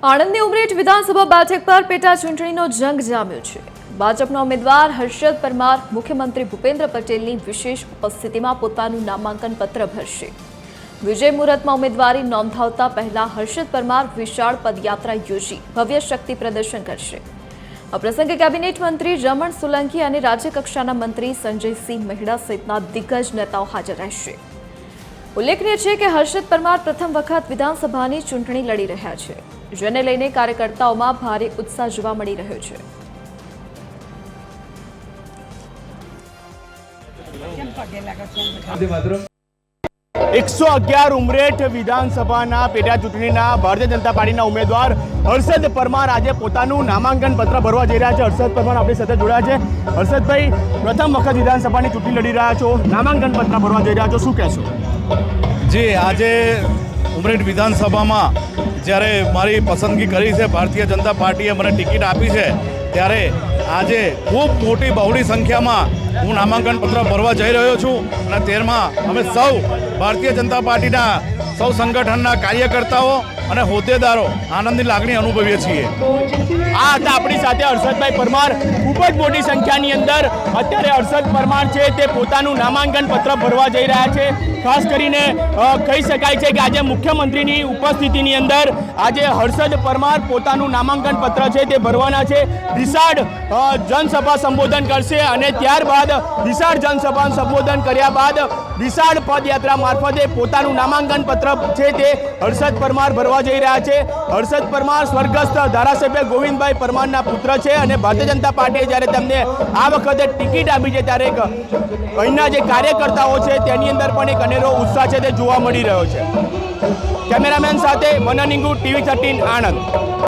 આણંદની ઉમરેઠ વિધાનસભા બેઠક પર પેટા ચૂંટણીનો જંગ જામ્યો છે। ભાજપના ઉમેદવાર હર્ષદ પરમાર મુખ્યમંત્રી ભૂપેન્દ્ર પટેલની વિશેષ ઉપસ્થિતિમાં પોતાનું નામાંકન પત્ર ભરશે। વિજય મુહૂર્તમાં ઉમેદવારી નોંધાવતા પહેલા હર્ષદ પરમાર વિશાળ પદયાત્રા યોજી ભવ્ય શક્તિ પ્રદર્શન કરશે। આ પ્રસંગે કેબિનેટ મંત્રી રમણ સોલંકી અને રાજ્યકક્ષાના મંત્રી સંજયસિંહ મહેડા સહિતના દિગ્ગજ નેતાઓ હાજર રહેશે। ઉલ્લેખનીય છે કે હર્ષદ પરમાર પ્રથમ વખત વિધાનસભાની ચૂંટણી લડી રહ્યા છે, જેને લઈને કાર્યકર્તાઓમાં ભારે ઉત્સાહ જોવા મળી રહ્યો છે। ઉમરેઠ વિધાનસભાના પેટા ચૂંટણીના ભારતીય જનતા પાર્ટીના ઉમેદવાર હર્ષદ પરમાર આજે પોતાનું નામાંકન પત્ર ભરવા જઈ રહ્યા છે। હર્ષદ પરમાર આપણી સાથે જોડાયા છે। હર્ષદભાઈ, પ્રથમ વખત વિધાનસભાની ચૂંટણી લડી રહ્યા છો, નામાંકન પત્ર ભરવા જઈ રહ્યા છો, શું કહેશો? જી, આજે ઉમરેઠ વિધાનસભામાં જ્યારે મારી પસંદગી કરી છે, ભારતીય જનતા પાર્ટીએ મને ટિકિટ આપી છે, ત્યારે આજે ખૂબ મોટી બહોળી સંખ્યામાં હું નામાંકન પત્ર ભરવા જઈ રહ્યો છું અને તેમાં અમે સૌ ભારતીય જનતા પાર્ટીના સૌ સંગઠનના કાર્યકર્તાઓ અને હોદ્દેદારો આનંદની લાગણી અનુભવીએ છીએ। આ હતા આપણી સાથે હર્ષદભાઈ પરમાર। ખૂબ જ મોટી સંખ્યાની અંદર અત્યારે હર્ષદ પરમાર છે તે પોતાનું નામાંકન પત્ર ભરવા જઈ રહ્યા છે। ખાસ કરીને કહી શકાય છે કે આજે મુખ્યમંત્રીની ઉપસ્થિતિની અંદર આજે હર્ષદ પરમાર પોતાનું નામાંકન પત્ર છે તે ભરવાના છે। વિશાળ જનસભા સંબોધન કરશે અને ત્યારબાદ વિશાળ જનસભા સંબોધન કર્યા બાદ વિશાળ પદયાત્રા મારફતે પોતાનું નામાંકન પત્ર છે તે હર્ષદ પરમાર ભરવા જઈ રહ્યા છે। હર્ષદ પરમાર સ્વર્ગસ્થ ધારાસભ્ય ગોવિંદભાઈ પરમારના પુત્ર છે અને ભારતીય જનતા પાર્ટીએ જ્યારે તેમને આ વખતે ટિકિટ આપી છે ત્યારે અહીંના જે કાર્યકર્તાઓ છે તેની અંદર પણ એક અનેરો ઉત્સાહ છે તે જોવા મળી રહ્યો છે। કેમેરામેન સાથે મનન ઇંગુ, TV13 આણંદ।